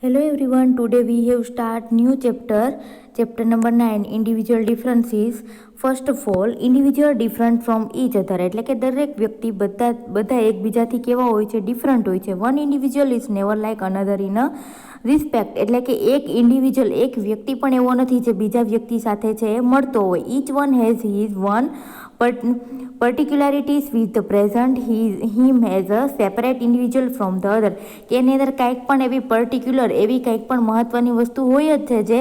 Hello everyone, today we have start new chapter number 9, individual differences. First of all, individual different from each other, એટલે કે દરેક વ્યક્તિ બધા એકબીજાથી કેવા હોય છે, ડિફરન્ટ હોય છે. One individual is never like another in a respect, એટલે કે એક ઇન્ડિવિજ્યુઅલ એક વ્યક્તિ પણ એવો નથી જે બીજા વ્યક્તિ સાથે છે એ મળતો હોય. Each one has his own particularities with the present him as a separate individual from the other, કે એની અંદર કાંઈક પણ એવી પર્ટિક્યુલર એવી કાંઈક પણ મહત્વની વસ્તુ હોય જ છે જે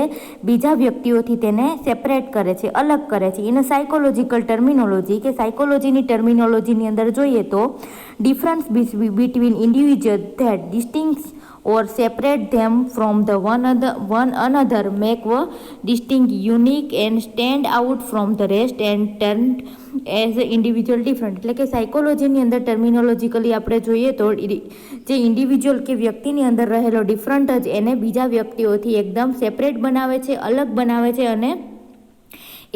બીજા વ્યક્તિઓથી તેને સેપરેટ કરે છે, અલગ કરે છે. ઇન સાયકોલોજીકલ ટર્મિનોલોજી, કે સાયકોલોજીની ટર્મિનોલોજીની અંદર જોઈએ તો difference between individual that distinguish or separate them from the one another make a distinct, unique and stand out from the rest and turned as a individual different. એટલે કે સાયકોલોજીની અંદર ટર્મિનોલોજીકલી આપણે જોઈએ તો જે ઇન્ડિવિજ્યુઅલ કે વ્યક્તિની અંદર રહેલો ડિફરન્ટ જ એને બીજા વ્યક્તિઓથી એકદમ સેપરેટ બનાવે છે, અલગ બનાવે છે, અને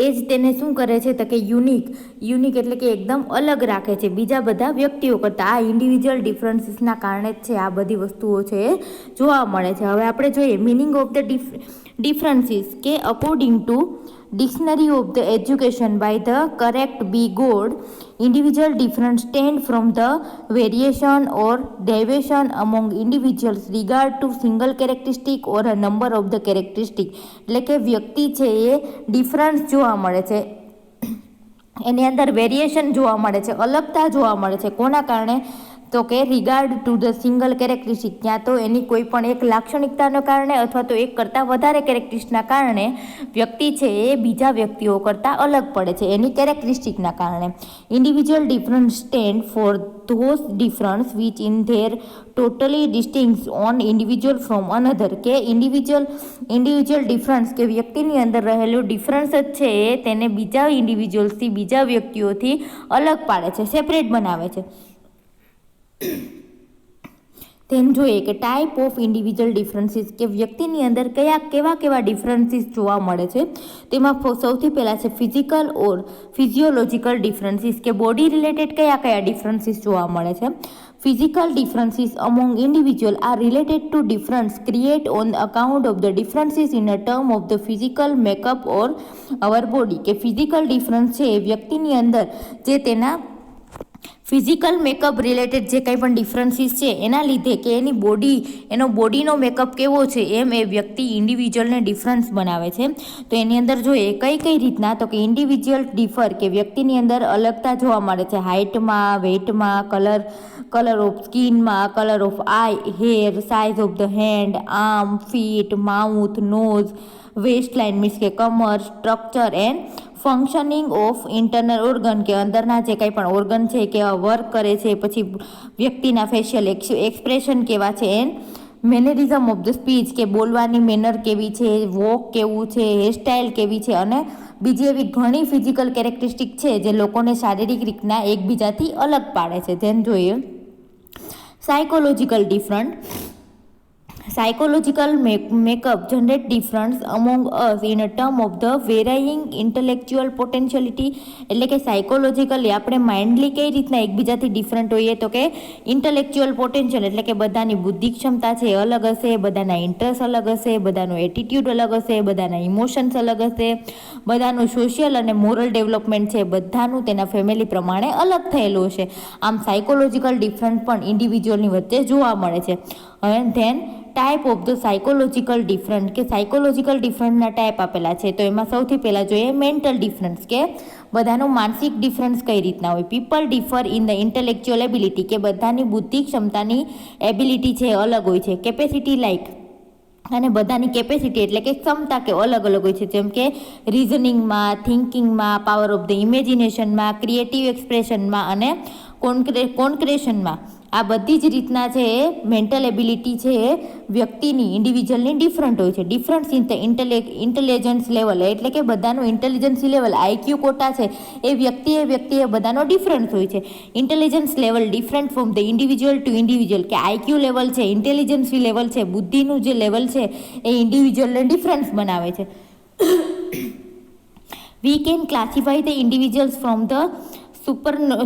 એ જ તેને શું કરે છે તો કે યુનિક એટલે કે એકદમ અલગ રાખે છે બીજા બધા વ્યક્તિઓ કરતાં. આ ઇન્ડિવિજ્યુઅલ ડિફરન્સીસના કારણે જ છે આ બધી વસ્તુઓ છે એ જોવા મળે છે. હવે આપણે જોઈએ મિનિંગ ઓફ ધ ડિફરન્સીસ, કે according to dictionary of the education by the Carter V Good, individual difference stand from the variation or deviation among individuals regard to single characteristic or a number of the characteristic. એટલે કે વ્યક્તિ છે એ difference જોવા મળે છે, એની અંદર variation જોવા મળે છે, અલગતા જોવા મળે છે. કોના કારણે તો કે regard to the single characteristic, ત્યાં તો એની કોઈ પણ એક લાક્ષણિકતાના કારણે અથવા તો એક કરતાં વધારે કેરેક્ટરિસ્ટિકના કારણે વ્યક્તિ છે એ બીજા વ્યક્તિઓ કરતાં અલગ પડે છે એની કેરેક્ટરિસ્ટિકના કારણે. Individual difference stand for those difference which in their totally distinguish one individual from another, કે ઇન્ડિવિજ્યુઅલ ડિફરન્સ કે વ્યક્તિની અંદર રહેલું ડિફરન્સ જ છે એ તેને બીજા ઇન્ડિવિજ્યુઅલ્સથી બીજા વ્યક્તિઓથી અલગ પાડે છે, સેપરેટ બનાવે છે. તેમ જોઈએ કે ટાઈપ ઓફ ઇન્ડિવિજ્યુઅલ ડિફરન્સીસ, કે વ્યક્તિની અંદર કેવા ડિફરન્સીસ જોવા મળે છે. તેમાં સૌથી પહેલાં છે ફિઝિકલ ઓર ફિઝિયોલોજીકલ ડિફરન્સીસ, કે બોડી રિલેટેડ કયા ડિફરન્સીસ જોવા મળે છે. Physical differences among individual R related to difference create on account of the differences in a term of the physical makeup or hour body, કે ફિઝિકલ ડિફરન્સ છે એ વ્યક્તિની અંદર જે તેના ફિઝિકલ મેકઅપ રિલેટેડ જે કંઈ પણ ડિફરન્સીસ છે એના લીધે, કે એનો બોડીનો મેકઅપ કેવો છે એમ એ વ્યક્તિ ઇન્ડિવિજ્યુઅલને ડિફરન્સ બનાવે છે. તો એની અંદર જોઈએ કઈ રીતના, તો કે ઇન્ડિવિજ્યુઅલ ડિફર, કે વ્યક્તિની અંદર અલગતા જોવા મળે છે હાઇટમાં, વેઇટમાં, કલર ઓફ સ્કિનમાં, colour of eye, hair, size of the hand, arm, feet, mouth, nose, waistline means કે કમર, structure and functioning of internal organ, કે અંદરના જે કંઈ પણ ઓર્ગન છે કે વર્ક કરે છે. પછી વ્યક્તિના ફેશિયલ એક્સપ્રેશન કેવા છે, એન્ડ મેનરિઝમ ઓફ ધ સ્પીચ, કે બોલવાની મેનર કેવી છે, વોક કેવું છે, હેરસ્ટાઇલ કેવી છે, અને બીજી એવી ઘણી ફિઝિકલ કેરેક્ટરિસ્ટિક છે જે લોકોને શારીરિક રીતના એકબીજાથી અલગ પાડે છે. જેમ જોઈએ psychological different, psychological makeup generate difference among us in a term of the varying intellectual potentiality, એટલે કે સાયકોલોજીકલી આપણે માઇન્ડલી કઈ રીતના એકબીજાથી ડિફરન્ટ હોઈએ, તો કે ઇન્ટેલેક્ચ્યુઅલ પોટેન્શિયલ એટલે કે બધાની બુદ્ધિ ક્ષમતા છે એ અલગ હશે, બધાના ઇન્ટરેસ્ટ અલગ હશે, બધાનો એટીટ્યૂડ અલગ હશે, બધાના ઇમોશન્સ અલગ હશે, બધાનું સોશિયલ અને મોરલ ડેવલપમેન્ટ છે બધાનું તેના ફેમિલી પ્રમાણે અલગ થયેલું હશે. આમ સાયકોલોજીકલ ડિફરન્ટ પણ ઇન્ડિવિજ્યુઅલની વચ્ચે જોવા મળે છે. અને then type of the psychological different, કે સાયકોલોજીકલ ડિફરન્ટના ટાઈપ આપેલા છે. તો એમાં સૌથી પહેલાં જોઈએ મેન્ટલ ડિફરન્સ, કે બધાનું માનસિક ડિફરન્સ કઈ રીતના હોય. People differ in the intellectual ability, કે બધાની બુદ્ધિ ક્ષમતાની એબિલિટી છે અલગ હોય છે. કેપેસિટી લાઇક, અને બધાની કેપેસિટી એટલે કે ક્ષમતા કે અલગ હોય છે. જેમ કે રિઝનિંગમાં, થિંકિંગમાં, પાવર ઓફ ધ ઇમેજિનેશનમાં, ક્રિએટિવ એક્સપ્રેશનમાં અને કોન્ક્રેશનમાં, આ બધી જ રીતના છે એ મેન્ટલ એબિલિટી છે એ વ્યક્તિની ઇન્ડિવિજ્યુઅલની ડિફરન્ટ હોય છે. Difference in the intelligence level, એટલે કે બધાનું ઇન્ટેલિજન્સી લેવલ, આઈક્યુ કોટા છે એ વ્યક્તિએ બધાનો ડિફરન્સ હોય છે. Intelligence level different from the individual to individual, કે આઈક્યુ લેવલ છે, ઇન્ટેલિજન્સી લેવલ છે, બુદ્ધિનું જે લેવલ છે એ ઇન્ડિવિજ્યુઅલને ડિફરન્સ બનાવે છે. We can classify the individuals from the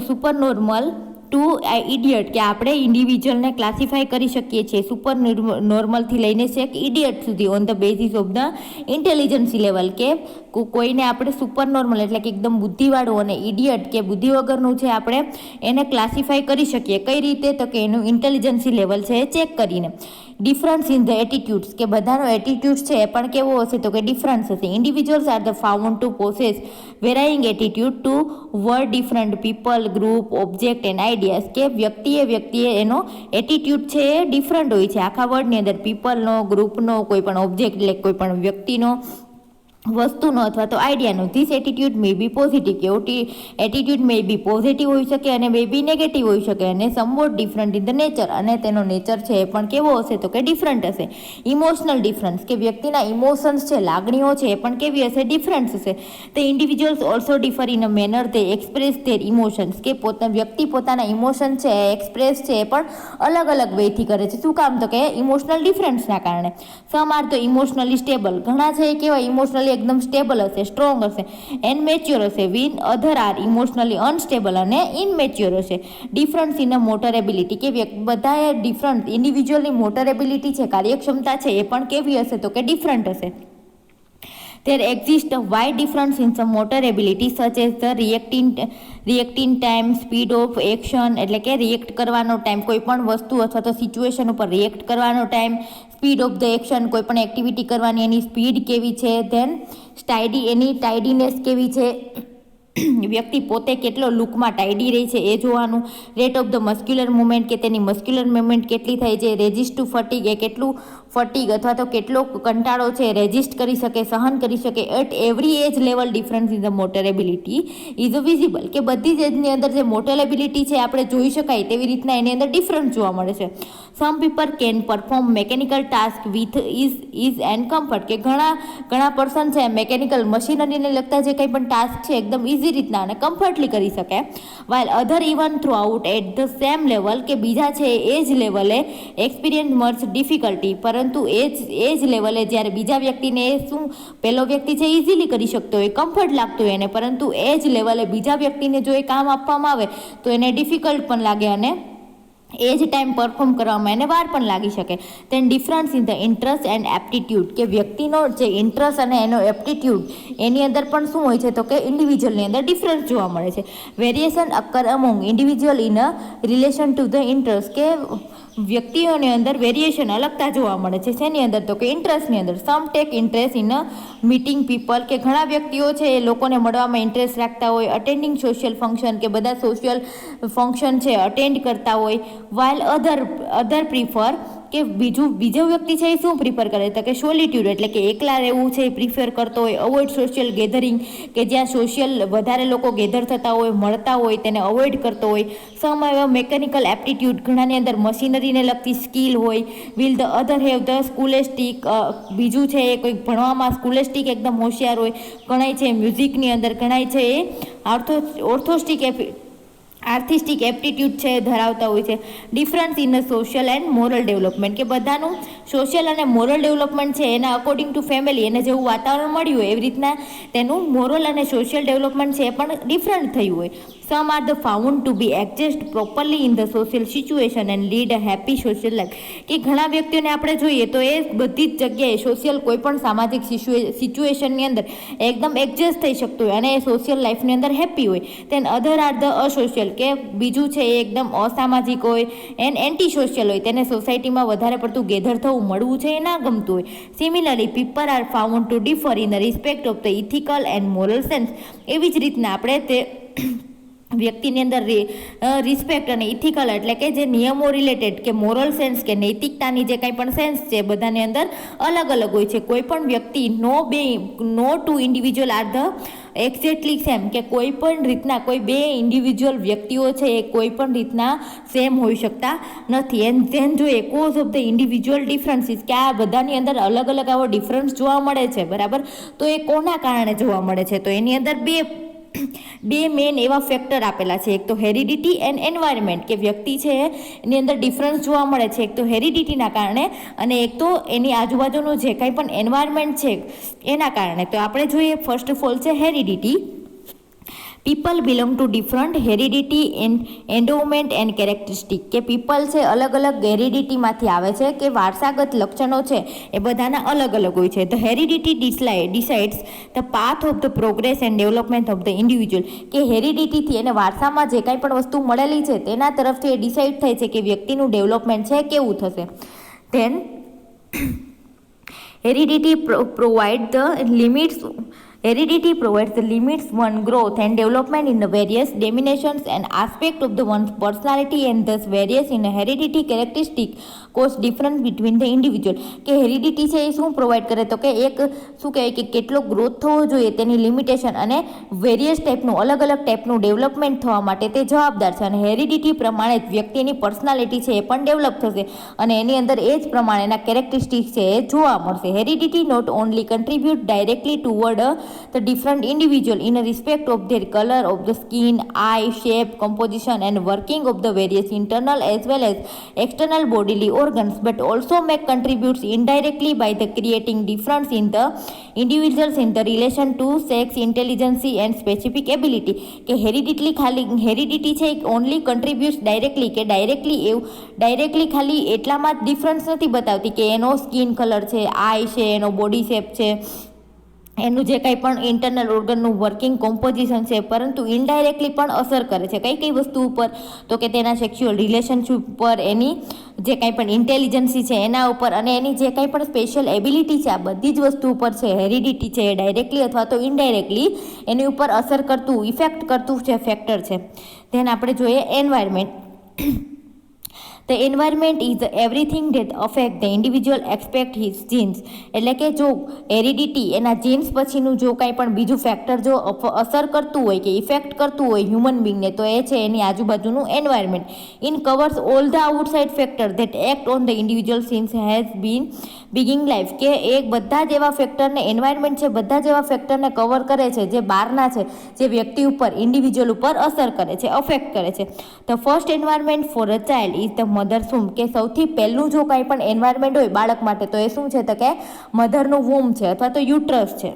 supernormal to idiot, કે આપણે ઇન્ડિવિજ્યુઅલને ક્લાસિફાય કરી શકીએ છીએ સુપર નોર્મલથી લઈને છેક ઇડિયટ સુધી on the basis of the intelligence level, કે કોઈને આપણે સુપર નોર્મલ એટલે કે એકદમ બુદ્ધિવાળું અને ઇડિયટ કે બુદ્ધિ વગરનું છે આપણે એને ક્લાસિફાય કરી શકીએ. કઈ રીતે? તો કે એનું ઇન્ટેલિજન્સી લેવલ છે એ ચેક કરીને. ડિફરન્સ ઇન ધ એટીટ્યુડ્સ, કે બધાનો એટીટ્યુડ છે એ પણ કેવો હશે? તો કે ડિફરન્સ હશે. Individuals are the found to possess varying attitude toward different people, group, object and ideas, કે વ્યક્તિએ એનો એટીટ્યુડ છે એ ડિફરન્ટ હોય છે આખા વર્ડની અંદર, પીપલનો, ગ્રુપનો, કોઈ પણ ઓબ્જેક્ટ એટલે કોઈ પણ વ્યક્તિનો, વસ્તુનો અથવા તો આઈડિયાનો. This attitude may be positive, કે એટીટ્યુડ મે બી પોઝિટિવ હોઈ શકે અને મે બી નેગેટિવ હોઈ શકે, અને somewhat different in the nature, અને તેનો નેચર છે એ પણ કેવો હશે? તો કે ડિફરન્ટ હશે. ઇમોશનલ ડિફરન્સ, કે વ્યક્તિના ઇમોશન્સ છે, લાગણીઓ છે એ પણ કેવી હશે? ડિફરન્ટ હશે. The individuals also differ in a manner they express there emotions, કે વ્યક્તિ પોતાના ઇમોશન છે એક્સપ્રેસ છે એ પણ અલગ અલગ વેથી કરે છે. શું કામ? તો કે ઇમોશનલ ડિફરન્સના કારણે. સમ આર તો ઇમોશનલી સ્ટેબલ, ઘણા છે એ કેવા ઇમોશનલી એકદમ સ્ટેબલ હશે, સ્ટ્રોંગ હશે, એન્ડ મેચ્યોર હશે. વિન અધર આર ઇમોશનલી અનસ્ટેબલ અને ઇનમેચ્યોર હશે. Difference in a motor ability, કે બધાએ ડિફરન્ટ ઇન્ડિવિજ્યુઅલની મોટર એબિલિટી છે, કાર્યક્ષમતા છે એ પણ કેવી હશે? તો કે ડિફરન્ટ હશે. There exists a wide difference in some motor abilities such as the reacting time, speed of action, એટલે કે રિએક્ટ કરવાનો ટાઈમ, કોઈ પણ વસ્તુ અથવા તો સિચ્યુએશન ઉપર રિએક્ટ કરવાનો time, speed of the action, કોઈ પણ એક્ટિવિટી કરવાની એની સ્પીડ કેવી છે, ધેન એની ટાઇડીનેસ કેવી છે, વ્યક્તિ પોતે કેટલો લુકમાં ટાઈડી રહી છે એ જોવાનું. Rate of the muscular movement, કે તેની મસ્ક્યુલર મુવમેન્ટ કેટલી થાય છે. રેઝિસ્ટ ટુ ફટીગ, એ કેટલું ફટીગ અથવા તો કેટલો કંટાળો છે રેઝિસ્ટ કરી શકે, સહન કરી શકે. At every age level difference in the motor ability is visible, કે બધી જ એજની અંદર જે મોટર એબિલિટી છે આપણે જોઈ શકાય તેવી રીતના એની અંદર ડિફરન્સ જોવા મળે છે. Some people can perform mechanical task with is and comfort, કે ઘણા પર્સન છે મેકેનિકલ મશીનરીને લગતા જે કંઈ પણ ટાસ્ક છે એકદમ ઇઝી રીતના અને કમ્ફર્ટલી કરી શકે. While other even throughout at the same level, કે બીજા છે એ જ લેવલે એક્સપિરિયન્સ મચ ડિફિકલ્ટી, પરંતુ એ જ લેવલે જ્યારે બીજા વ્યક્તિને શું પહેલો વ્યક્તિ છે ઇઝીલી કરી શકતો હોય, કમ્ફર્ટ લાગતો હોય એને, પરંતુ એ જ લેવલે બીજા વ્યક્તિને જો એ કામ આપવામાં આવે તો એને ડિફિકલ્ટ પણ લાગે અને એ જ ટાઈમ પરફોર્મ કરવામાં એને વાર પણ લાગી શકે. તેન difference in the interest and aptitude, કે વ્યક્તિનો જે ઇન્ટરેસ્ટ અને એનો એપ્ટિટ્યૂડ એની અંદર પણ શું હોય છે? તો કે ઇન્ડિવિજ્યુઅલની અંદર ડિફરન્સ જોવા મળે છે. Variation અકર among individual in a relation to the interest, કે વ્યક્તિઓની અંદર વેરિએશન અલગતા જોવા મળે છે. શેની અંદર? તો કે ઇન્ટરેસ્ટની અંદર. Some take interest in a meeting people, કે ઘણા વ્યક્તિઓ છે એ લોકોને મળવામાં ઇન્ટરેસ્ટ રાખતા હોય. અટેન્ડિંગ સોશિયલ ફંક્શન, કે બધા સોશિયલ ફંક્શન છે અટેન્ડ કરતા હોય. વાઇલ અધર પ્રિફર, કે બીજો વ્યક્તિ છે એ શું પ્રિફર કરે? તો કે સોલિટ્યુડ, એટલે કે એકલા રહેવું છે એ પ્રિફર કરતો હોય. અવોઇડ સોશિયલ ગેધરિંગ, કે જ્યાં સોશિયલ વધારે લોકો ગેધર થતા હોય, મળતા હોય તેને અવોઇડ કરતો હોય. સમ એવા મેકેનિકલ એપ્ટિટ્યૂડ, ઘણાની અંદર મશીનરીને લગતી સ્કિલ હોય. Will the other have the scholastic, બીજું છે એ કોઈક ભણવામાં સ્કૂલેસ્ટિક એકદમ હોશિયાર હોય. ઘણાય છે મ્યુઝિકની અંદર, ઘણાય છે એ આર્ટિસ્ટિક એપ્ટિટ્યૂડ છે ધરાવતા હોય છે. Difference in social and moral development, કે બધાનું સોશિયલ અને મોરલ ડેવલપમેન્ટ છે એના અકોર્ડિંગ ટુ ફેમિલી, એને જેવું વાતાવરણ મળ્યું હોય એવી રીતના તેનું મોરલ અને સોશિયલ ડેવલપમેન્ટ છે એ પણ ડિફરન્ટ થયું હોય. Some are the found to be adjust properly in the social situation and lead a happy social life, કે ઘણા વ્યક્તિઓને આપણે જોઈએ તો એ બધી જ જગ્યાએ સોશિયલ કોઈ પણ સામાજિક સિચ્યુએશનની અંદર એકદમ એડજસ્ટ થઈ શકતું હોય અને એ સોશિયલ લાઈફની અંદર હેપી હોય. તેન અધર આર ધ અસોશિયલ, કે બીજું છે એ એકદમ અસામાજિક હોય, એન્ટી સોશિયલ હોય, તેને સોસાયટીમાં વધારે પડતું ગેધર થવું, મળવું છે એ ના ગમતું હોય. Similarly people are found to differ in the respect of the ethical and moral sense. એવી જ રીતના આપણે તે વ્યક્તિની અંદર રિસ્પેક્ટ અને ઇથિકલ એટલે કે જે નિયમો રિલેટેડ કે મોરલ સેન્સ કે નૈતિકતાની જે કંઈ પણ સેન્સ છે બધાની અંદર અલગ અલગ હોય છે. કોઈ પણ વ્યક્તિ no two individual are the exactly same, કે કોઈ પણ રીતના કોઈ બે ઇન્ડિવિજ્યુઅલ વ્યક્તિઓ છે એ કોઈ પણ રીતના સેમ હોઈ શકતા નથી. એન્ડ ધેન જોઈએ cause of the individual differences, કે આ બધાની અંદર અલગ અલગ આવો ડિફરન્સ જોવા મળે છે, બરાબર. તો એ કોના કારણે જોવા મળે છે? તો એની અંદર બે મેઇન એવા ફેક્ટર આપેલા છે. એક તો હેરિડિટી એન્ડ એન્વાયરમેન્ટ, કે વ્યક્તિ છે એની અંદર ડિફરન્સ જોવા મળે છે એક તો હેરિડિટીના કારણે અને એક તો એની આજુબાજુનું જે કંઈ પણ એન્વાયરમેન્ટ છે એના કારણે. તો આપણે જોઈએ ફર્સ્ટ ઓફ ઓલ છે heredity. People belong to different heredity endowment and characteristic, કે પીપલ છે અલગ અલગ હેરિડિટીમાંથી આવે છે, કે વારસાગત લક્ષણો છે એ બધાના અલગ અલગ હોય છે. The heredity decides the path of the progress and development of the individual, કે હેરિડિટીથી એને વારસામાં જે કાંઈ પણ વસ્તુ મળેલી છે તેના તરફથી એ ડિસાઇડ થાય છે કે વ્યક્તિનું ડેવલપમેન્ટ છે કેવું થશે. Then heredity provide the limits Heredity provides the limits one growth and development in the various dimensions and aspects of the one's personality, and thus various in a heredity characteristic cause difference between the individual. કે heredity છે એ શું provide કરે તો કે એક શું કહેવાય કે કેટલો ગ્રોથ થવો જોઈએ તેની લિમિટેશન અને વેરિયસ ટાઈપનું અલગ અલગ ટાઈપનું ડેવલપમેન્ટ થવા માટે તે જવાબદાર છે. અને હેરિડિટી પ્રમાણે જ વ્યક્તિની પર્સનાલિટી છે એ પણ ડેવલપ થશે અને એની અંદર એ જ પ્રમાણેના કેરેક્ટરિસ્ટિક્સ છે એ જોવા મળશે. Heredity not only contribute directly toward the different individual in respect of their color of the skin, eye shape, composition and working of the various internal as well as external bodily organs, but also make contributes indirectly by the creating difference in the individuals in the relation to sex, intelligence and specific ability. કે heredity છે only કન્ટ્રીબ્યુટ્સ directly, કે directly ખાલી એટલામાં જ difference નથી બતાવતી કે એનો skin colour છે, આઈ છે, એનો બોડી શેપ છે, એનું જે કંઈ પણ ઇન્ટરનલ ઓર્ગનનું વર્કિંગ કોમ્પોઝિશન છે, પરંતુ ઇનડાયરેક્ટલી પણ અસર કરે છે કઈ વસ્તુ ઉપર તો કે તેના સેક્સ્યુઅલ રિલેશનશિપ ઉપર, એની જે કંઈ પણ ઇન્ટેલિજન્સી છે એના ઉપર અને એની જે કંઈ પણ સ્પેશિયલ એબિલિટી છે, આ બધી જ વસ્તુ ઉપર છે હેરિડિટી છે ડાયરેક્ટલી અથવા તો ઇનડાયરેક્ટલી એની ઉપર અસર કરતું ઇફેક્ટ કરતું છે ફેક્ટર છે. ધેન આપણે જોઈએ environment. The environment is everything that affect the individual expect his genes. એટલે કે જો હેરિડિટી એના જીન્સ પછીનું જો કાંઈ પણ બીજું ફેક્ટર જો અસર કરતું હોય કે ઇફેક્ટ કરતું હોય હ્યુમન બિંગને તો એ છે એની આજુબાજુનું environment. In covers all the outside factor that act on the individual since has been beginning life, કે એ બધા જ એવા ફેક્ટરને એન્વાયરમેન્ટ છે બધા જ એવા ફેક્ટરને કવર કરે છે જે બહારના છે, જે વ્યક્તિ ઉપર ઇન્ડિવિજ્યુઅલ ઉપર અસર કરે છે, અફેક્ટ કરે છે. The first environment for a child is the mother womb, કે સૌથી પહેલું જો કાંઈ પણ એન્વાયરમેન્ટ હોય બાળક માટે તો એ શું છે તો કે મધરનું વૂમ છે અથવા તો યુટ્રસ છે.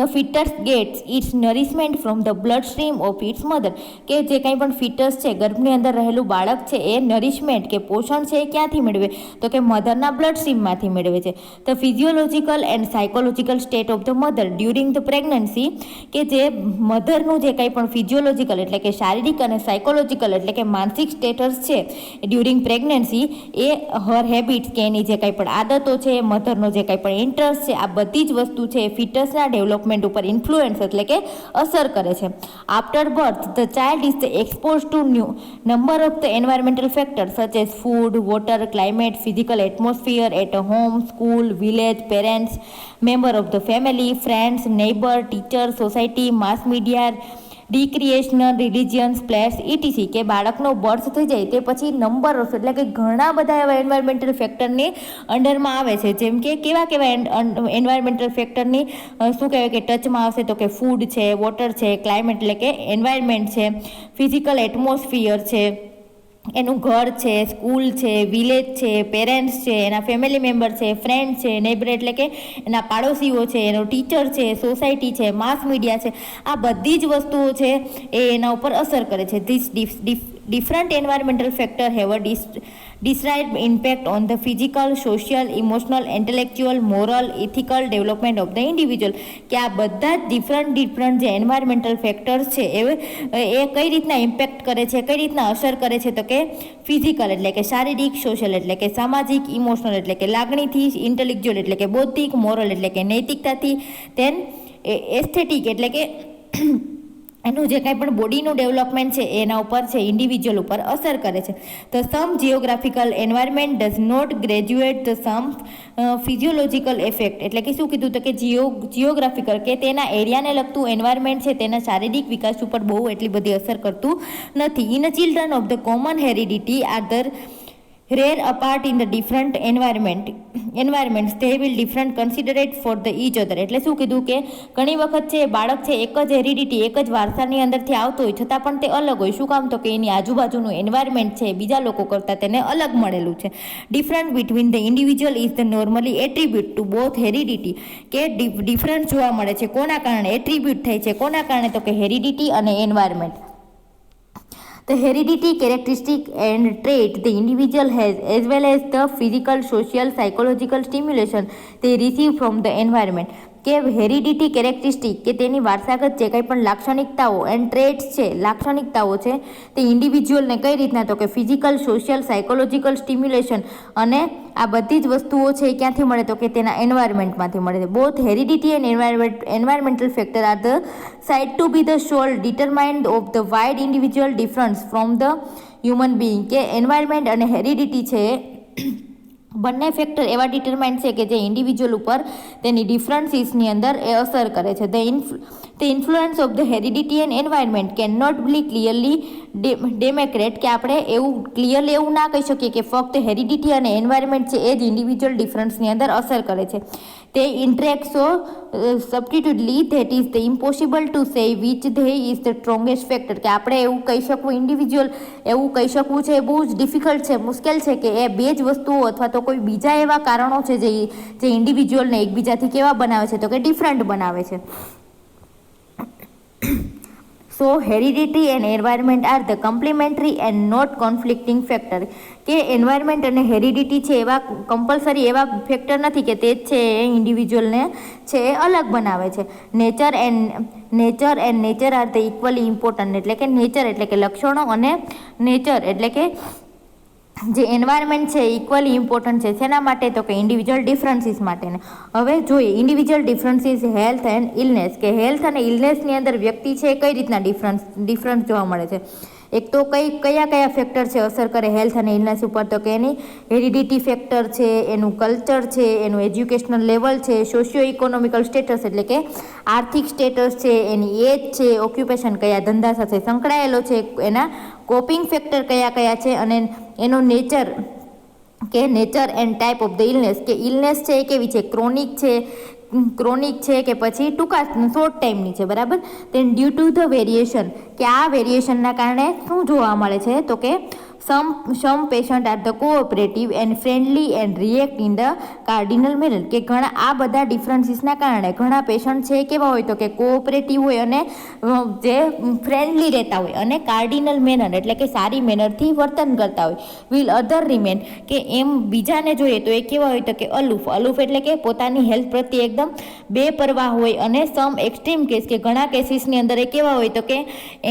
The fetus gets its nourishment from the bloodstream of its mother, કે જે કંઈ પણ ફિટસ છે ગર્ભની અંદર રહેલું બાળક છે એ નરિશમેન્ટ કે પોષણ છે એ ક્યાંથી મેળવે તો કે મધરના બ્લડસ્ટ્રીમમાંથી મેળવે છે. The physiological and psychological state of the mother during the pregnancy, કે જે મધરનું જે કંઈ પણ ફિઝિયોલોજીકલ એટલે કે શારીરિક અને સાયકોલોજીકલ એટલે કે માનસિક સ્ટેટસ છે ડ્યુરિંગ પ્રેગ્નન્સી, એ હર હેબિટ્સ કે એની જે કંઈ પણ આદતો છે, મધરનો જે કંઈ પણ ઇન્ટરેસ્ટ છે, આ બધી જ વસ્તુ છે એ ફિટસના ડેવલપમેન્ટ ઉપર ઇન્ફ્લુઅન્સ એટલે કે અસર કરે છે. After birth the child is expose to number of the environmental factors such as food, water, climate, physical atmosphere at home, school, village, parents, member of the family, friends, neighbour, teacher, society, mass media, recreational, religions, place etc, કે બાળકનો birth થઈ જાય તે પછી number of એટલે કે ઘણા બધા એવા એન્વાયરમેન્ટલ ફેક્ટરની અંડરમાં આવે છે. જેમ કે કેવા એન્વાયરમેન્ટલ ફેક્ટરની શું કહેવાય કે ટચમાં આવશે તો કે ફૂડ છે, વોટર છે, ક્લાઇમેટ એટલે કે એન્વાયરમેન્ટ છે, ફિઝિકલ એટમોસ્ફિયર છે, એનું ઘર છે, સ્કૂલ છે, વિલેજ છે, પેરેન્ટ્સ છે, એના ફેમિલી મેમ્બર છે, ફ્રેન્ડ છે, નેબર એટલે કે એના પાડોશીઓ છે, એનો ટીચર છે, સોસાયટી છે, માસ મીડિયા છે, આ બધી જ વસ્તુઓ છે એ એના ઉપર અસર કરે છે. Different environmental factors have a described impact on the physical, social, emotional, intellectual, moral, ethical development of the individual, કે આ બધા જ ડિફરન્ટ જે એન્વાયરમેન્ટલ ફેક્ટર્સ છે એ કઈ રીતના ઇમ્પેક્ટ કરે છે, કઈ રીતના અસર કરે છે તો કે ફિઝિકલ એટલે કે શારીરિક, સોશિયલ એટલે કે સામાજિક, ઇમોશનલ એટલે કે લાગણીથી, ઇન્ટેલેક્ચ્યુઅલ એટલે કે બૌદ્ધિક, મોરલ એટલે કે નૈતિકતાથી, ધેન એસ્થેટિક એટલે કે એનું જે કાંઈ પણ બોડીનું ડેવલપમેન્ટ છે એના ઉપર છે ઇન્ડિવિજ્યુઅલ ઉપર અસર કરે છે. The some geographical environment does not graduate the some physiological effect, એટલે કે શું કીધું તો કે જિયોગ્રાફિકલ કે તેના એરિયાને લગતું એન્વાયરમેન્ટ છે તેના શારીરિક વિકાસ ઉપર બહુ એટલી બધી અસર કરતું નથી. In children of the common heredity are the rear apart in the different environments they will different considerate for the each other. એટલે શું કીધું કે ઘણી વખત છે બાળક છે એક જ હેરિડિટી એક જ વારસાની અંદરથી આવતો હોય છતાં પણ તે અલગ હોય. શું કામ? તો કે એની આજુબાજુનું એન્વાયરમેન્ટ છે બીજા લોકો કરતાં તેને અલગ મળેલું છે. Different between the individual is the normally attribute to both heredity. કે ડિફરન્સ જોવા મળે છે કોના કારણે? એટ્રીબ્યુટ થાય છે કોના કારણે? તો કે હેરિડિટી અને environment. The heredity characteristic and trait the individual has, as well as the physical, social, psychological stimulation they receive from the environment. કે હેરિડિટી કેરેક્ટરિસ્ટિક કે તેની વારસાગત જે કંઈ પણ લાક્ષણિકતાઓ એન્ડ ટ્રેટ્સ છે લાક્ષણિકતાઓ છે તે ઇન્ડિવિજ્યુઅલને કઈ રીતના? તો કે ફિઝિકલ, સોશિયલ, સાયકોલોજીકલ સ્ટિમ્યુલેશન અને આ બધી જ વસ્તુઓ છે એ ક્યાંથી મળે? તો કે તેના એન્વાયરમેન્ટમાંથી મળે છે. Both heredity and environmental factor are the said to be the sole determined of the wide individual difference from the human being. કે એન્વાયરમેન્ટ અને હેરિડિટી છે બંને ફેક્ટર એવા ડિટરમાઇન્ડ છે કે જે ઇન્ડિવિજ્યુઅલ ઉપર તેની ડિફરન્સીસની અંદર એ અસર કરે છે. The influence of the heredity and environment can not be clearly demarcate. કે આપણે એવું ક્લિયરલી એવું ના કહી શકીએ કે ફક્ત હેરિડિટી અને એન્વાયરમેન્ટ છે એ જ ઇન્ડિવિજ્યુઅલ ડિફરન્સની અંદર અસર કરે છે. તે interact so substantially that is the impossible to say which they is the strongest factor. કે આપણે એવું કહી શકવું ઇન્ડિવિજ્યુઅલ એવું કહી શકવું છે એ બહુ જ ડિફિકલ્ટ છે, મુશ્કેલ છે કે એ બે જ વસ્તુઓ અથવા તો કોઈ બીજા એવા કારણો છે જે ઇન્ડિવિજ્યુઅલને એકબીજાથી કેવા બનાવે છે? તો કે ડિફરન્ટ બનાવે છે. So heredity and environment are the complementary and not conflicting factor. કે એન્વાયરમેન્ટ અને હેરિડિટી છે એવા કમ્પલસરી એવા ફેક્ટર નથી કે તે જ છે એ ઇન્ડિવિજ્યુઅલને છે એ અલગ બનાવે છે. Nature and nature are the equally important. એટલે કે નેચર એટલે કે લક્ષણો અને નેચર એટલે કે જે એન્વાયરમેન્ટ છે ઇક્વલી ઇમ્પોર્ટન્ટ છે. શેના માટે? તો કે ઇન્ડિવિજ્યુઅલ ડિફરન્સીસ માટે. હવે જોઈએ individual differences health and illness. કે હેલ્થ અને ઇલનેસની અંદર વ્યક્તિ છે કઈ રીતના ડિફરન્સ જોવા મળે છે? એક તો કયા ફેક્ટર છે અસર કરે હેલ્થ અને ઇલનેસ ઉપર? તો કે એની હેરિડિટી ફેક્ટર છે, એનું કલ્ચર છે, એનું એજ્યુકેશનલ લેવલ છે, સોશિયો ઇકોનોમિકલ સ્ટેટસ એટલે કે આર્થિક સ્ટેટસ છે, એની એજ છે, ઓક્યુપેશન કયા ધંધા સાથે સંકળાયેલો છે, એના કોપિંગ ફેક્ટર કયા છે અને એનો નેચર કે nature and type of the illness. કે ઇલનેસ છે એ કેવી છે? ક્રોનિક છે કે પછી ટૂંકા શોર્ટ ટાઈમની છે, બરાબર. દેન ડ્યુ ટુ ધ વેરિએશન. કે આ વેરિએશનના કારણે શું જોવા મળે છે? તો કે some patient are the cooperative and friendly and react in the cardinal manner. કે ઘણા આ બધા ડિફરન્સીસના કારણે ઘણા પેશન્ટ છે કેવા હોય? તો કે કોઓપરેટિવ હોય અને જે ફ્રેન્ડલી રહેતા હોય અને કાર્ડિનલ મેનર એટલે કે સારી મેનરથી વર્તન કરતા હોય. Will other remain. કે એમ બીજાને જોઈએ તો એ કેવા હોય? તો કે અલુફ એટલે કે પોતાની હેલ્થ પ્રત્યે એકદમ બેપરવાહ હોય. અને સમ એક્સ્ટ્રીમ કેસ કે ઘણા કેસીસની અંદર એ કેવા હોય? તો કે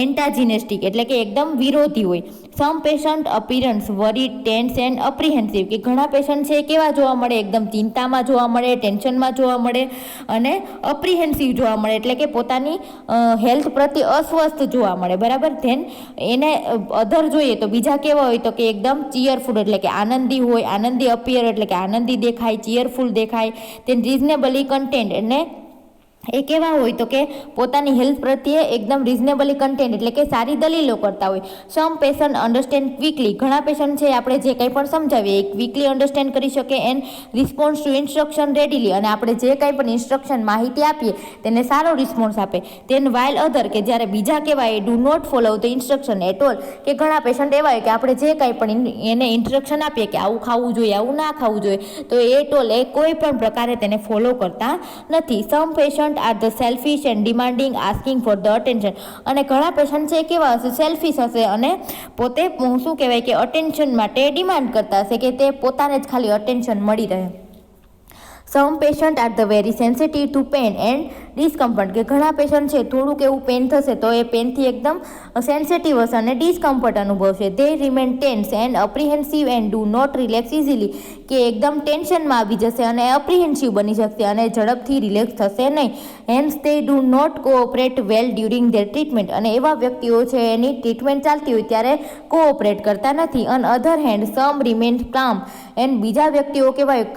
એન્ટાજીનેસ્ટિક એટલે કે એકદમ વિરોધી હોય. સમ પેશન્ટ અપીરન્સ વરીડ, ટેન્સ એન્ડ અપ્રિહેન્સિવ. કે ઘણા પેશન્ટ છે કેવા જોવા મળે? એકદમ ચિંતામાં જોવા મળે, ટેન્શનમાં જોવા મળે અને અપ્રિહેન્સિવ જોવા મળે એટલે કે પોતાની હેલ્થ પ્રત્યે અસ્વસ્થ જોવા મળે, બરાબર. ધેન એને અધર જોઈએ તો બીજા કેવા હોય? તો કે એકદમ ચીયરફુલ એટલે કે આનંદી હોય, આનંદી અપિયર એટલે કે આનંદી દેખાય, ચીયરફુલ દેખાય. ધેન રિઝનેબલી કન્ટેન્ટ એટલે એ કેવા હોય? તો કે પોતાની હેલ્થ પ્રત્યે એકદમ રિઝનેબલી કન્ટેન્ટ એટલે કે સારી દલીલો કરતા હોય. સમ પેશન્ટ અન્ડરસ્ટેન્ડ ક્વિકલી. ઘણા પેશન્ટ છે આપણે જે કંઈ પણ સમજાવીએ એ ક્વિકલી અન્ડરસ્ટેન્ડ કરી શકે and response to instruction readily. અને આપણે જે કંઈ પણ ઇન્સ્ટ્રક્શન માહિતી આપીએ તેને સારો રિસ્પોન્સ આપે. તેન વાઇલ અધર કે જ્યારે બીજા કહેવાય do not follow the instruction at all. કે ઘણા પેશન્ટ એવા હોય કે આપણે જે કંઈ પણ એને ઇન્સ્ટ્રક્શન આપીએ કે આવું ખાવું જોઈએ, આવું ના ખાવું જોઈએ, તો એટ ઓલ એ કોઈ પણ પ્રકારે તેને ફોલો કરતા નથી. Some patient are the selfish and demanding asking for the attention. અને ઘણા પેશન્ટ છે કેવા હશે? સેલ્ફિશ હશે અને પોતે શું કહેવાય કે અટેન્શન માટે ડિમાન્ડ કરતા હશે કે તે પોતાને જ ખાલી અટેન્શન મળી રહે. Some patient are the very sensitive to pain and discomfort. કે ઘણા પેશન્ટ છે થોડુંક એવું પેન થશે તો એ પેનથી એકદમ સેન્સિટિવ હશે અને ડિસ્કમ્ફર્ટ અનુભવશે. They remain tense and apprehensive and do not relax easily. કે એકદમ ટેન્શનમાં આવી જશે અને અપ્રિહેન્સિવ બની શકશે અને ઝડપથી રિલેક્સ થશે નહીં. Hence they do not cooperate well during their treatment. અને એવા વ્યક્તિઓ છે એની ટ્રીટમેન્ટ ચાલતી હોય ત્યારે કોઓપરેટ કરતા નથી. On other hand some remain calm and બીજા વ્યક્તિઓ કહેવાય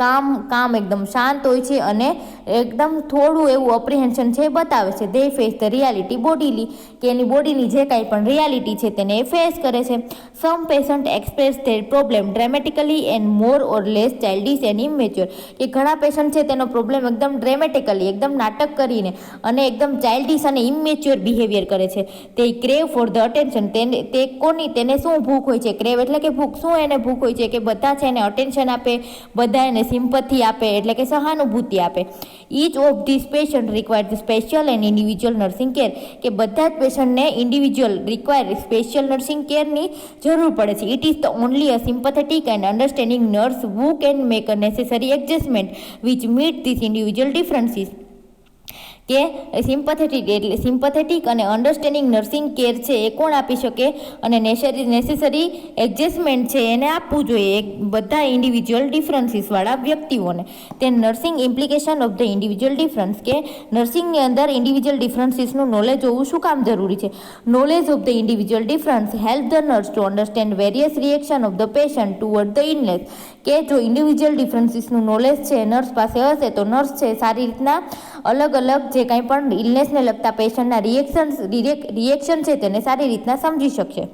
કામ એકદમ શાંત હોય છે અને એકદમ થોડું એવું અપ્રિહેન્શન છે બતાવે છે. દે ફેસ ધ રિયાલિટી બોડીલી, કે એની બોડીની જે કાંઈ પણ રિયાલિટી છે તેને એ ફેસ કરે છે. Some patient express their problem dramatically and more or less childish and immature, કે ઘણા પેશન્ટ છે તેનો પ્રોબ્લેમ એકદમ ડ્રામેટિકલી, એકદમ નાટક કરીને અને એકદમ ચાઇલ્ડિશ અને ઇમેચ્યોર બિહેવિયર કરે છે. તે ક્રેવ ફોર ધ અટેન્શન, તેને શું ભૂખ હોય છે, ક્રેવ એટલે કે ભૂખ, શું એને ભૂખ હોય છે કે બધા છે એને અટેન્શન આપે, બધા એને સિમ્પથી આપે એટલે કે સહાનુભૂતિ આપે. Each of this patient require special and individual nursing care, કે બધા જ પેશન્ટને ઇન્ડિવિજ્યુઅલ રિક્વાયર સ્પેશિયલ નર્સિંગ કેરની જરૂર પડે છે. It is the only a sympathetic and understanding nurse who can make a necessary adjustment which meet this individual differences, કે sympathetic અને અન્ડરસ્ટેન્ડિંગ નર્સિંગ કેર છે એ કોણ આપી શકે, અને નેસેસરી એડજસ્ટમેન્ટ છે એને આપવું જોઈએ બધા ઇન્ડિવિજ્યુઅલ ડિફરન્સીસવાળા વ્યક્તિઓને. તે nursing implication of the individual difference, કે નર્સિંગની અંદર ઇન્ડિવિજ્યુઅલ ડિફરન્સીસનું નોલેજ હોવું શું કામ જરૂરી છે. Knowledge of the individual difference help the nurse to understand various reaction of the patient toward the illness, કે જો ઇન્ડિવિજ્યુઅલ ડિફરન્સીસનું નોલેજ છે નર્સ પાસે હશે તો નર્સ છે સારી રીતના અલગ અલગ જે કાંઈ પણ ઇલનેસને લગતા પેશન્ટના રિએક્શન છે તેને સારી રીતના સમજી શકશે.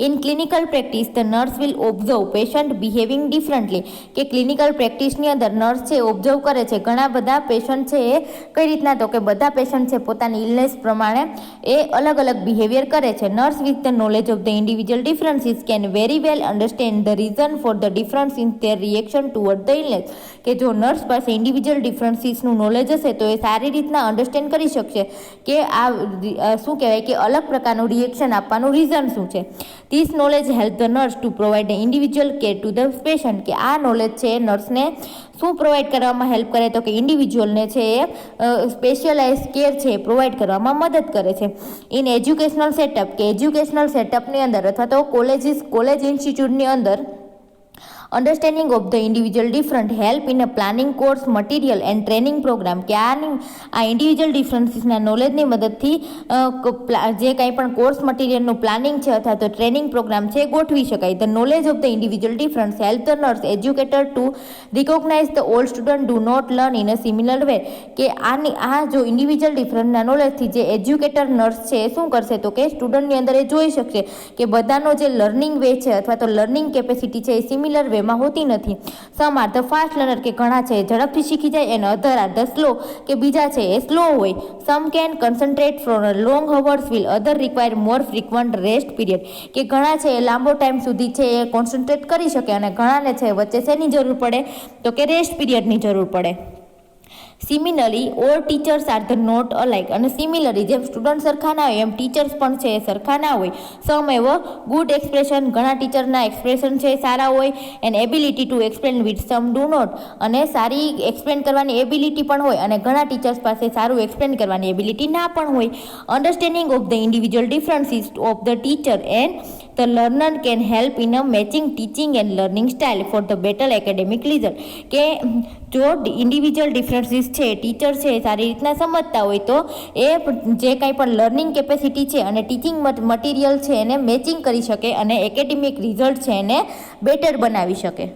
In clinical practice the nurse will observe patient behaving differently, કે ક્લિનિકલ પ્રેક્ટિસની અંદર નર્સ છે ઓબ્ઝર્વ કરે છે ઘણા બધા પેશન્ટ છે એ કઈ રીતના, તો કે બધા પેશન્ટ છે પોતાની ઇલનેસ પ્રમાણે એ અલગ અલગ બિહેવિયર કરે છે. Nurse with the knowledge of the individual differences can very well understand the reason for the difference in their reaction toward the illness, કે જો નર્સ પાસે ઇન્ડિવિજ્યુઅલ ડિફરન્સીસનું નોલેજ હશે તો એ સારી રીતના અન્ડરસ્ટેન્ડ કરી શકશે કે આ શું કહેવાય કે અલગ પ્રકારનું રિએક્શન આપવાનું રીઝન શું છે. This knowledge help the nurse to provide individual care to the patient, કે આ નોલેજ છે નર્સને શું પ્રોવાઈડ કરવામાં હેલ્પ કરે, તો કે ઇન્ડિવિજ્યુઅલને છે એ સ્પેશિયલાઇઝ કેર છે એ પ્રોવાઈડ કરવામાં મદદ કરે છે. ઇન એજ્યુકેશનલ સેટઅપ, કે એજ્યુકેશનલ સેટઅપની અંદર અથવા તો કોલેજ ઇન્સ્ટિટ્યૂટની અંદર understanding of the individual different help in a planning course material and training program, કે આ ઇન્ડિવિજ્યુઅલ ડિફરન્સીસના નોલેજની મદદથી જે કાંઈ પણ કોર્સ મટીરિયલનું પ્લાનિંગ છે અથવા તો ટ્રેનિંગ પ્રોગ્રામ છે ગોઠવી શકાય. The knowledge of the individual difference help the nurse educator to recognise the all student do not learn in a similar way, કે આ જો ઇન્ડિવિજ્યુઅલ ડિફરન્સના નોલેજથી જે એજ્યુકેટર નર્સ છે એ શું કરશે, તો કે સ્ટુડન્ટની અંદર એ જોઈ શકશે કે બધાનો જે લર્નિંગ વે છે અથવા તો લર્નિંગ કેપેસિટી છે એ સિમિલર વેમાં હોતી નથી. Some are the fast learner, કે ઘણા છે ઝડપથી શીખી જાય, and other are the slow, કે બીજા છે એ સ્લો હોય. Some can concentrate for long hours will other require more frequent rest period, કે ઘણા છે એ લાંબો ટાઈમ સુધી છે એ કોન્સન્ટ્રેટ કરી શકે અને ઘણાને છે વચ્ચે શેની જરૂર પડે, તો કે રેસ્ટ પીરિયડની જરૂર પડે. Similarly all teachers are the not alike, અને સિમિલરલી જેમ સ્ટુડન્ટ સરખા ના હોય એમ ટીચર્સ પણ છે એ સરખા ના હોય. સમ એવો ગુડ એક્સપ્રેશન, ઘણા ટીચરના એક્સપ્રેશન છે સારા હોય, and ability to explain with some do not, અને સારી એક્સપ્લેન કરવાની એબિલિટી પણ હોય અને ઘણા ટીચર્સ પાસે સારું એક્સપ્લેન કરવાની એબિલિટી ના પણ હોય. Understanding of the individual differences of the teacher and the learner can help in a matching teaching and learning style for the better academic result, કે જો ઇન્ડિવિજ્યુઅલ ડિફરન્સીસ છે ટીચર છે સારી રીતના સમજતા હોય તો એ જે કાંઈ પણ લર્નિંગ કેપેસિટી છે અને ટીચિંગ મટીરિયલ છે એને મેચિંગ કરી શકે અને એકેડેમિક રિઝલ્ટ છે એને બેટર બનાવી શકે.